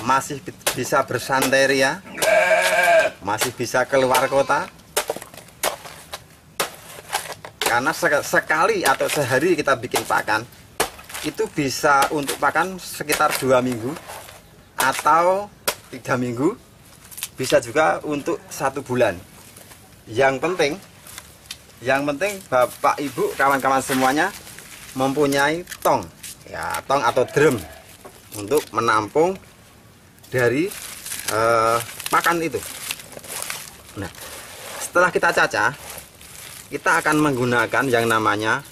masih bisa bersantai ya, masih bisa keluar kota. Karena sekali atau sehari kita bikin pakan, itu bisa untuk pakan sekitar 2 minggu atau 3 minggu, bisa juga untuk 1 bulan. Yang penting Bapak Ibu kawan-kawan semuanya mempunyai tong ya, tong atau drum untuk menampung dari pakan itu. Nah, setelah kita cacah, kita akan menggunakan yang namanya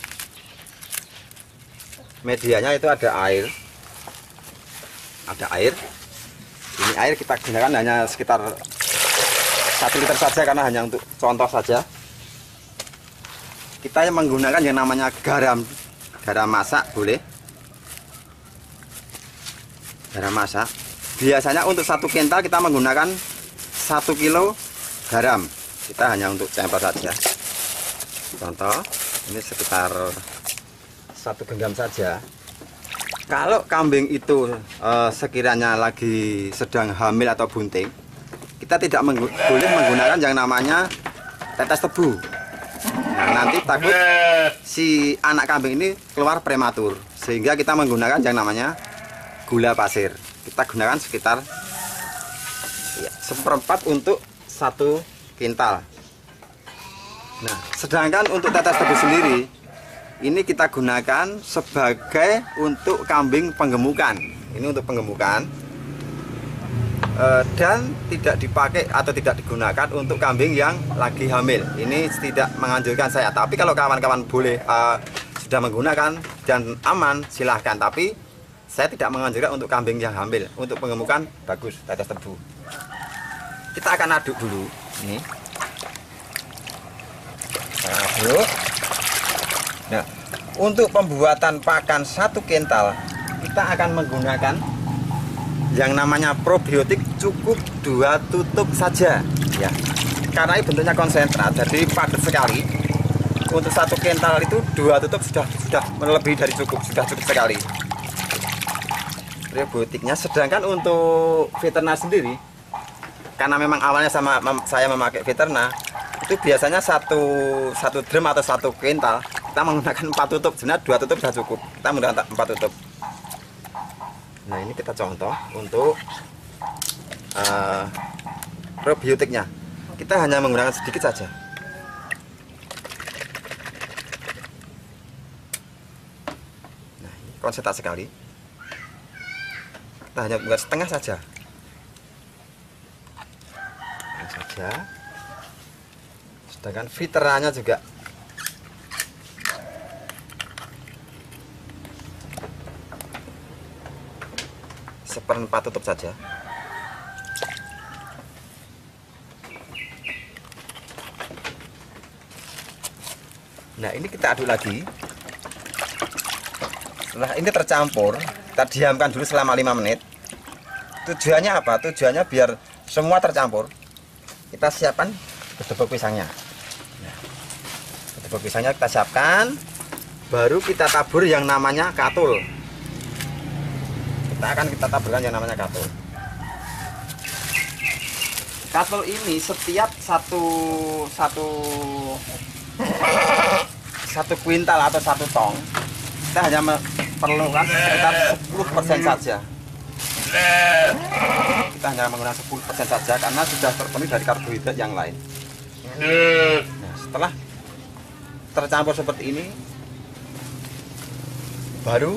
medianya, itu ada air. Ini air kita gunakan hanya sekitar 1 liter saja, karena hanya untuk contoh saja. Kita menggunakan yang namanya garam masak, boleh garam masak. Biasanya untuk 1 kental kita menggunakan 1 kilo garam. Kita hanya untuk sampel saja. Contoh, ini sekitar 1 genggam saja. Kalau kambing itu sekiranya lagi sedang hamil atau bunting, kita tidak boleh menggunakan yang namanya tetes tebu. Nah, nanti takut si anak kambing ini keluar prematur, sehingga kita menggunakan yang namanya gula pasir. Kita gunakan sekitar ya, 1/4 untuk 1 kintal. Nah, sedangkan untuk tetes tebu sendiri, ini kita gunakan sebagai untuk kambing penggemukan. Ini untuk penggemukan, dan tidak dipakai atau tidak digunakan untuk kambing yang lagi hamil. Ini tidak menganjurkan saya. Tapi kalau kawan-kawan boleh sudah menggunakan dan aman, silahkan. Tapi saya tidak menganjurkan untuk kambing yang hamil. Untuk penggemukan bagus tetes tebu. Kita akan aduk dulu. Ini kita aduk. Nah, untuk pembuatan pakan 1 kental, kita akan menggunakan yang namanya probiotik, cukup 2 tutup saja ya, karena ini bentuknya konsentrat, jadi padat sekali. Untuk 1 kental itu 2 tutup sudah melebihi dari cukup, sudah cukup sekali probiotiknya. Sedangkan untuk veternar sendiri, karena memang awalnya saya memakai veternar, itu biasanya satu drum atau 1 kental kita menggunakan 4 tutup. Sebenarnya 2 tutup sudah cukup, kita menggunakan 4 tutup. Nah, ini kita contoh untuk probiotiknya. Kita hanya menggunakan sedikit saja. Nah, ini konsentrat sekali. Kita hanya menggunakan setengah saja. Sedangkan veterannya juga seperempat tutup saja. Nah, ini kita aduk lagi. Setelah ini tercampur, kita diamkan dulu selama 5 menit. Tujuannya apa? Tujuannya biar semua tercampur. Kita siapkan gedebok pisangnya. Nah, gedebok pisangnya kita siapkan, baru kita tabur yang namanya katul. Kita taburkan yang namanya katul. Katul ini setiap satu kuintal atau 1 tong, kita hanya memerlukan sekitar 10% saja. Kita hanya menggunakan 10% saja karena sudah terpenuhi dari karbohidrat yang lain. Nah, setelah tercampur seperti ini, baru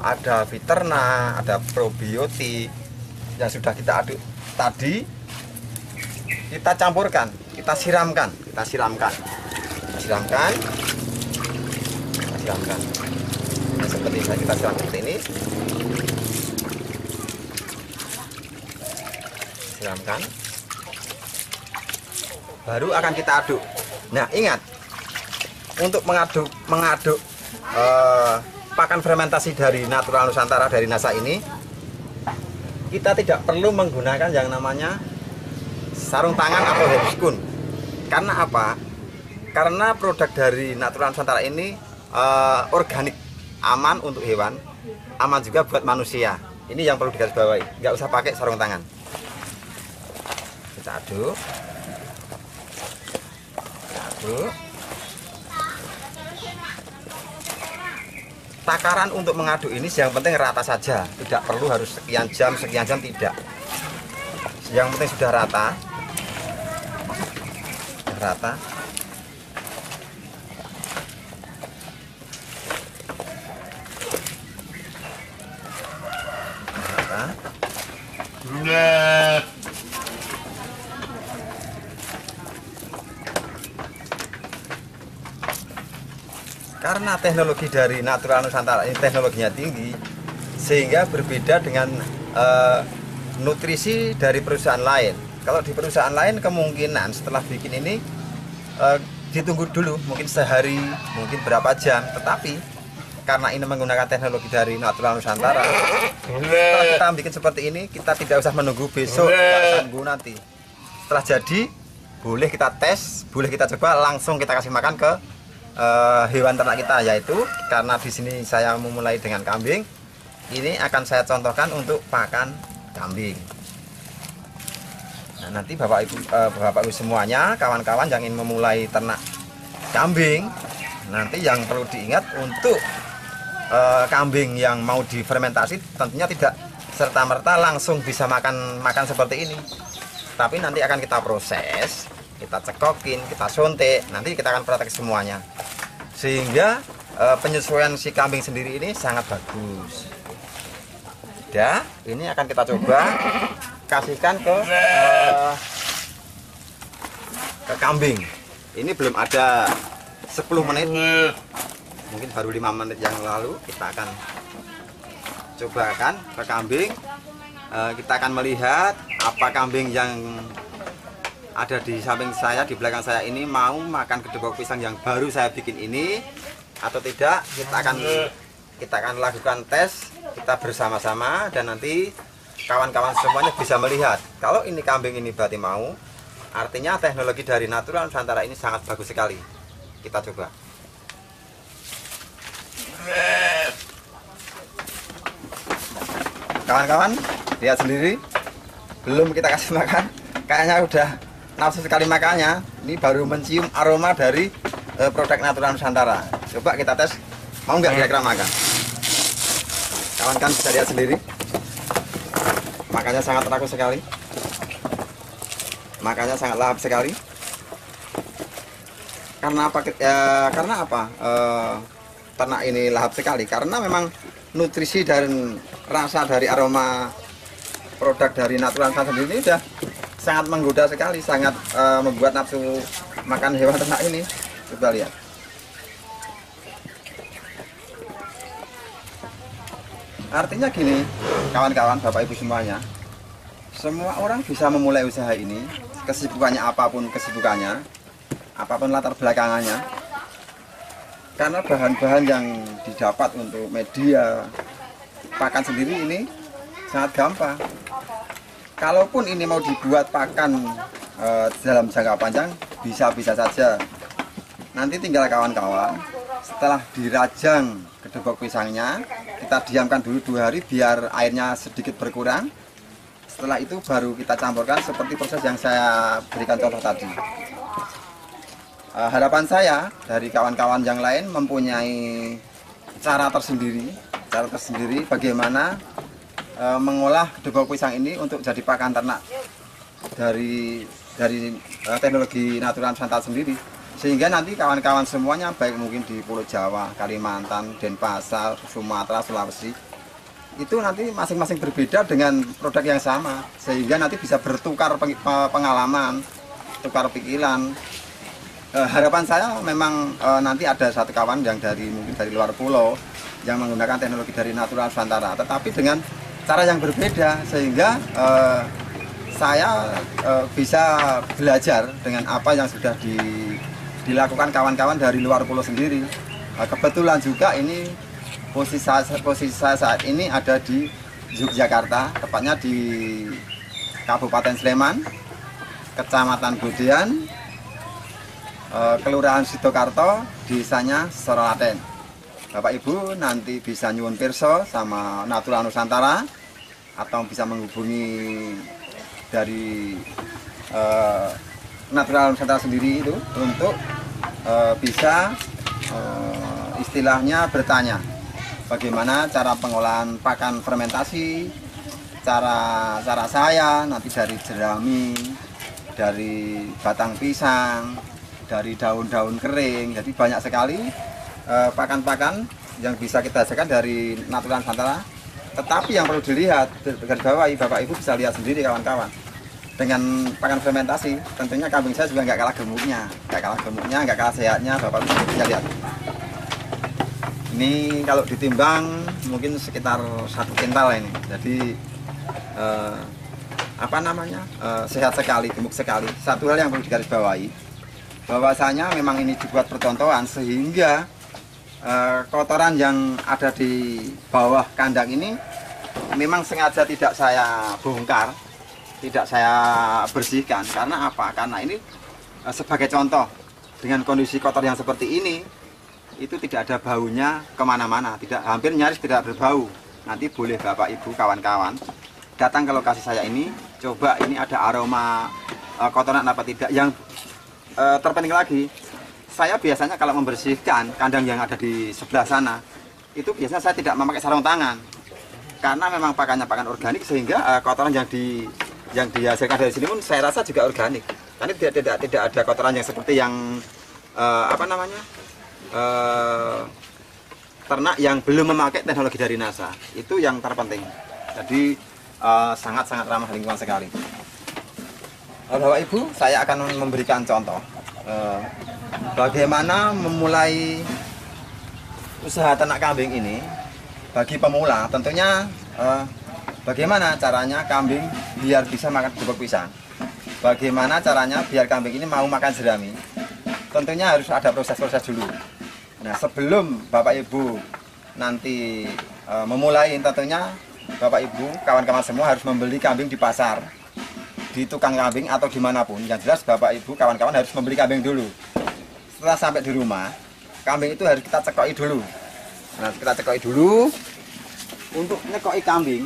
ada veternar, ada probiotik yang sudah kita aduk tadi, kita campurkan, kita siramkan. Nah, seperti ini, kita siram seperti ini. Siramkan. Baru akan kita aduk. Nah, ingat, untuk mengaduk pakan fermentasi dari Natural Nusantara, dari NASA ini, kita tidak perlu menggunakan yang namanya sarung tangan atau handscoon. Karena apa? Karena produk dari Natural Nusantara ini organik, aman untuk hewan, aman juga buat manusia. Ini yang perlu digarisbawahi, nggak usah pakai sarung tangan. Kita aduk. Takaran untuk mengaduk ini yang penting rata saja, tidak perlu harus sekian jam tidak. Yang penting sudah rata. Rata. Karena teknologi dari Natural Nusantara ini teknologinya tinggi, sehingga berbeda dengan nutrisi dari perusahaan lain. Kalau di perusahaan lain kemungkinan setelah bikin ini ditunggu dulu, mungkin sehari, mungkin berapa jam. Tetapi karena ini menggunakan teknologi dari Natural Nusantara, setelah kita bikin seperti ini, kita tidak usah menunggu besok, kita tunggu nanti. Setelah jadi, boleh kita tes, boleh kita coba, langsung kita kasih makan ke hewan ternak kita, yaitu karena di sini saya memulai dengan kambing, ini akan saya contohkan untuk pakan kambing. Nah, nanti bapak ibu semuanya, kawan-kawan yang ingin memulai ternak kambing, nanti yang perlu diingat untuk kambing yang mau difermentasi tentunya tidak serta-merta langsung bisa makan seperti ini, tapi nanti akan kita proses, kita cekokin, kita suntik, nanti kita akan praktek semuanya, sehingga penyesuaian si kambing sendiri ini sangat bagus. Ya, ini akan kita coba kasihkan ke kambing. Ini belum ada 10 menit, mungkin baru 5 menit yang lalu kita akan cobakan ke kambing. Kita akan melihat apa kambing yang ada di samping saya, di belakang saya ini mau makan gedebok pisang yang baru saya bikin ini atau tidak. Kita akan lakukan tes kita bersama-sama, dan nanti kawan-kawan semuanya bisa melihat kalau ini kambing ini berarti mau, artinya teknologi dari Natural Nusantara ini sangat bagus sekali. Kita coba. Kawan-kawan lihat sendiri, belum kita kasih makan, kayaknya udah nafsu sekali makannya. Ini baru mencium aroma dari produk Natural Nusantara. Coba kita tes, mau nggak kira-kira makan? Kawan-kawan bisa lihat sendiri, makannya sangat rakus sekali, makannya sangat lahap sekali. Karena apa? Ternak ini lahap sekali karena memang nutrisi dan rasa dari aroma produk dari Natural Nusantara sendiri sudah sangat menggoda sekali, sangat membuat nafsu makan hewan ternak ini. Coba lihat. Artinya gini, kawan-kawan, bapak ibu semuanya, semua orang bisa memulai usaha ini, kesibukannya apapun kesibukannya, apapun latar belakangannya, karena bahan-bahan yang didapat untuk media pakan sendiri ini sangat gampang. Kalaupun ini mau dibuat pakan dalam jangka panjang, bisa-bisa saja. Nanti tinggal kawan-kawan, setelah dirajang gedebok pisangnya, kita diamkan dulu 2 hari biar airnya sedikit berkurang. Setelah itu baru kita campurkan seperti proses yang saya berikan contoh tadi. Harapan saya dari kawan-kawan yang lain mempunyai cara tersendiri bagaimana mengolah gedebok pisang ini untuk jadi pakan ternak dari teknologi Natural Nusantara sendiri, sehingga nanti kawan-kawan semuanya baik mungkin di Pulau Jawa, Kalimantan, Denpasar, Sumatera, Sulawesi, itu nanti masing-masing berbeda dengan produk yang sama, sehingga nanti bisa bertukar pengalaman, tukar pikiran. Harapan saya memang nanti ada satu kawan yang mungkin dari luar pulau yang menggunakan teknologi dari Natural Nusantara, tetapi dengan cara yang berbeda, sehingga saya bisa belajar dengan apa yang sudah dilakukan kawan-kawan dari luar pulau sendiri. Kebetulan juga ini posisi saya saat ini ada di Yogyakarta, tepatnya di Kabupaten Sleman, Kecamatan Bodean, Kelurahan Sidokarto, desanya Sorolaten. Bapak Ibu nanti bisa nyuwun pirsa sama Natural Nusantara, atau bisa menghubungi dari Natural Nusantara sendiri itu untuk bisa istilahnya bertanya bagaimana cara pengolahan pakan fermentasi, cara saya nanti dari jerami, dari batang pisang, dari daun-daun kering. Jadi banyak sekali pakan-pakan yang bisa kita hasilkan dari Natural Nusantara. Tetapi yang perlu dilihat, garisbawahi, Bapak Ibu bisa lihat sendiri kawan-kawan, dengan pakan fermentasi tentunya kambing saya juga nggak kalah gemuknya, nggak kalah sehatnya. Bapak Ibu bisa lihat ini kalau ditimbang mungkin sekitar 1 kintal ini. Jadi sehat sekali, gemuk sekali. Satu hal yang perlu digarisbawahi, bahwasanya memang ini dibuat percontohan sehingga kotoran yang ada di bawah kandang ini memang sengaja tidak saya bongkar, tidak saya bersihkan. Karena apa? Karena ini sebagai contoh, dengan kondisi kotor yang seperti ini, itu tidak ada baunya kemana-mana, hampir nyaris tidak berbau. Nanti boleh Bapak Ibu kawan-kawan datang ke lokasi saya ini, coba ini ada aroma kotoran apa tidak. Yang terpenting lagi, saya biasanya kalau membersihkan kandang yang ada di sebelah sana, itu biasanya saya tidak memakai sarung tangan, karena memang pakannya pakan organik, sehingga kotoran yang dihasilkan dari sini pun saya rasa juga organik. Karena tidak ada kotoran yang seperti yang ternak yang belum memakai teknologi dari NASA. Itu yang terpenting. Jadi sangat-sangat ramah lingkungan sekali. Bapak Ibu, saya akan memberikan contoh bagaimana memulai usaha ternak kambing ini bagi pemula. Tentunya bagaimana caranya kambing biar bisa makan bubuk pisang, bagaimana caranya biar kambing ini mau makan jerami. Tentunya harus ada proses-proses dulu. Nah, sebelum Bapak Ibu nanti memulai, tentunya Bapak Ibu kawan-kawan semua harus membeli kambing di pasar, di tukang kambing atau dimanapun. Yang jelas Bapak Ibu kawan-kawan harus membeli kambing dulu. Setelah sampai di rumah, kambing itu harus kita cekoki dulu. Nah, kita cekoki dulu. Untuk nyekoki kambing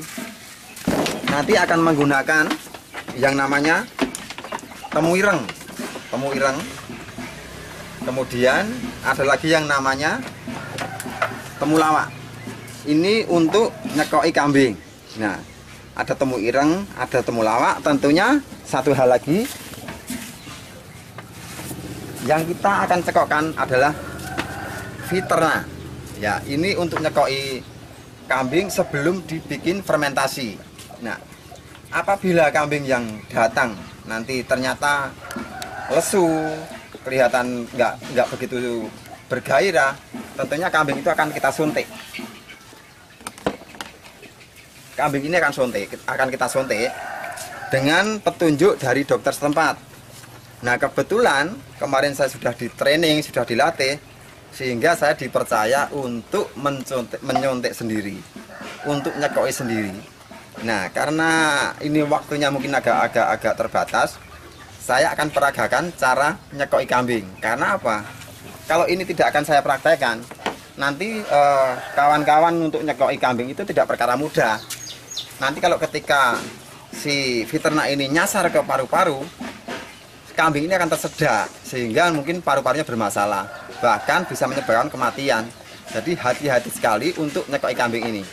nanti akan menggunakan yang namanya temu ireng. Kemudian ada lagi yang namanya temulawak. Ini untuk nyekoki kambing. Nah, ada temu ireng, ada temulawak. Tentunya satu hal lagi yang kita akan cekokkan adalah Viterna. Ya, ini untuk nyekoki kambing sebelum dibikin fermentasi. Nah, apabila kambing yang datang nanti ternyata lesu, kelihatan nggak begitu bergairah, tentunya kambing itu akan kita suntik. Kambing ini akan kita suntik dengan petunjuk dari dokter setempat. Nah, kebetulan kemarin saya sudah di training, sudah dilatih, sehingga saya dipercaya untuk menyuntik sendiri, untuk nyekoki sendiri. Nah, karena ini waktunya mungkin agak terbatas, saya akan peragakan cara nyekoki kambing. Karena apa? Kalau ini tidak akan saya praktekkan, nanti kawan-kawan untuk nyekoki kambing itu tidak perkara mudah. Nanti kalau ketika si Viterna ini nyasar ke paru-paru, kambing ini akan tersedak, sehingga mungkin paru-parunya bermasalah, bahkan bisa menyebabkan kematian. Jadi hati-hati sekali untuk nyekoki kambing ini.